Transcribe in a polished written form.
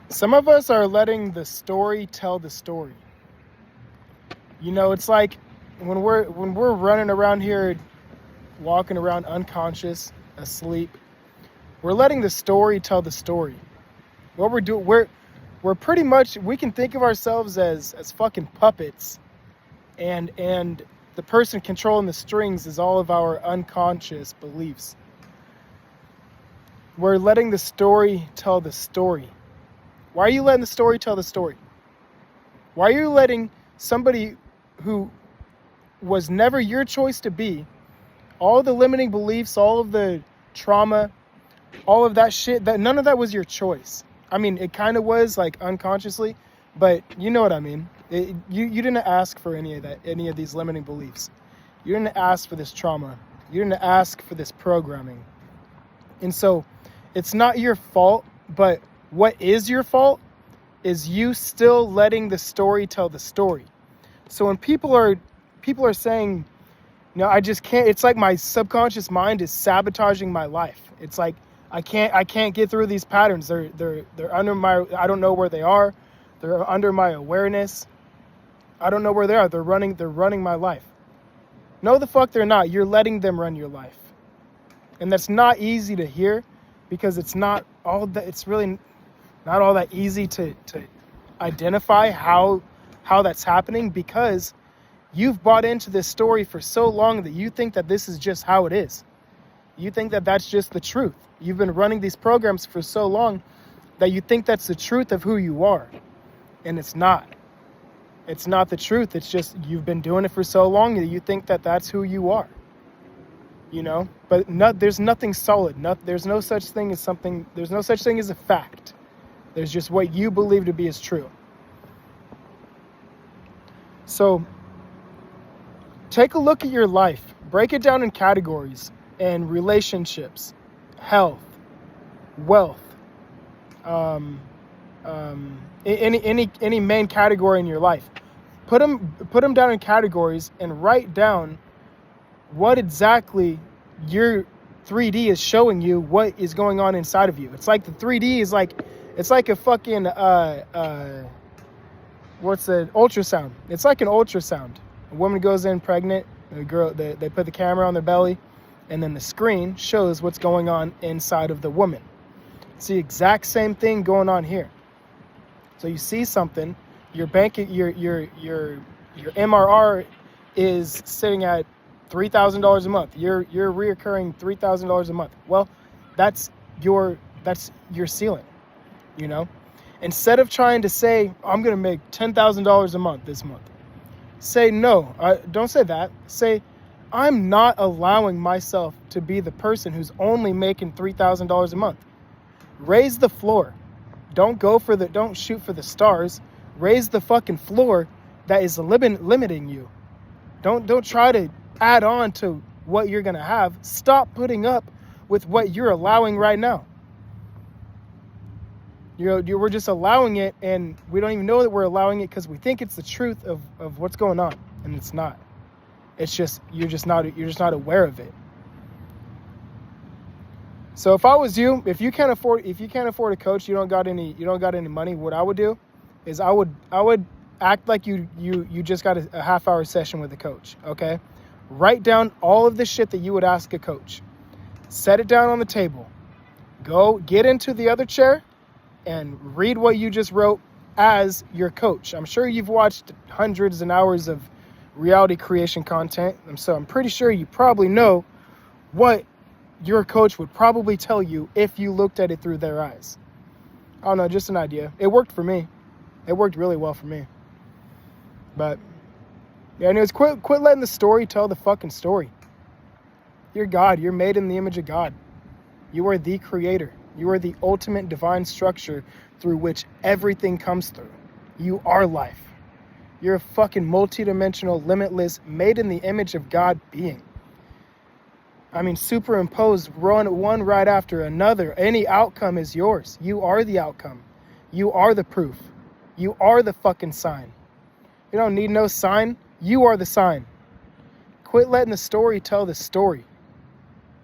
Some of us are letting the story tell the story. You know, it's like when we're running around here, walking around unconscious, asleep, we're letting the story tell the story. What we're doing, we're pretty much, we can think of ourselves as fucking puppets, and the person controlling the strings is all of our unconscious beliefs. We're letting the story tell the story. Why are you letting the story tell the story? Why are you letting somebody who was never your choice to be, all the limiting beliefs, all of the trauma, all of that shit, that none of that was your choice? I mean, it kind of was, like, unconsciously, but you know what I mean. You didn't ask for any of these limiting beliefs. You didn't ask for this trauma. You didn't ask for this programming. And so it's not your fault, but what is your fault is you still letting the story tell the story. So when people are saying, no, I just can't, it's like my subconscious mind is sabotaging my life. It's like I can't get through these patterns. They're under my, I don't know where they are. They're under my awareness. I don't know where they are. They're running my life. No, the fuck they're not. You're letting them run your life. And that's not easy to hear, because it's not all that, it's really not all that easy to identify how that's happening, because you've bought into this story for so long that you think that this is just how it is. You think that that's just the truth. You've been running these programs for so long that you think that's the truth of who you are. And it's not. It's not the truth. It's just you've been doing it for so long that you think that that's who you are. You know? But there's nothing solid. There's no such thing as something. There's no such thing as a fact. There's just what you believe to be as true. So take a look at your life. Break it down in categories and relationships, health, wealth, any main category in your life. Put them down in categories and write down what exactly your 3D is showing you, what is going on inside of you. It's like the 3D is like, it's like a fucking what's the ultrasound? It's like an ultrasound. A woman goes in pregnant, and the girl, they put the camera on their belly, and then the screen shows what's going on inside of the woman. It's the exact same thing going on here. So you see something, your MRR is sitting at $3,000 a month. You're reoccurring $3,000 a month. Well, that's your ceiling, you know? Instead of trying to say, I'm going to make $10,000 a month this month, say, no, don't say that. Say, I'm not allowing myself to be the person who's only making $3,000 a month. Raise the floor. Don't shoot for the stars. Raise the fucking floor that is limiting you. Don't try to add on to what you're going to have. Stop putting up with what you're allowing right now. We're just allowing it, and we don't even know that we're allowing it because we think it's the truth of what's going on, and it's not. It's just you're just not aware of it. So if I was you, if you can't afford a coach, you don't got any money, what I would do is I would act like you just got a half-hour session with a coach, okay? Write down all of the shit that you would ask a coach. Set it down on the table. Go get into the other chair and read what you just wrote as your coach. I'm sure you've watched hundreds and hours of reality creation content, and so I'm pretty sure you probably know what your coach would probably tell you if you looked at it through their eyes. I don't know, just an idea. It worked for me. It worked really well for me. But yeah, anyways, quit letting the story tell the fucking story. You're God. You're made in the image of God. You are the creator. You are the ultimate divine structure through which everything comes through. You are life. You're a fucking multidimensional, limitless, made in the image of God being. I mean, superimposed one right after another. Any outcome is yours. You are the outcome. You are the proof. You are the fucking sign. You don't need no sign. You are the sign. Quit letting the story tell the story.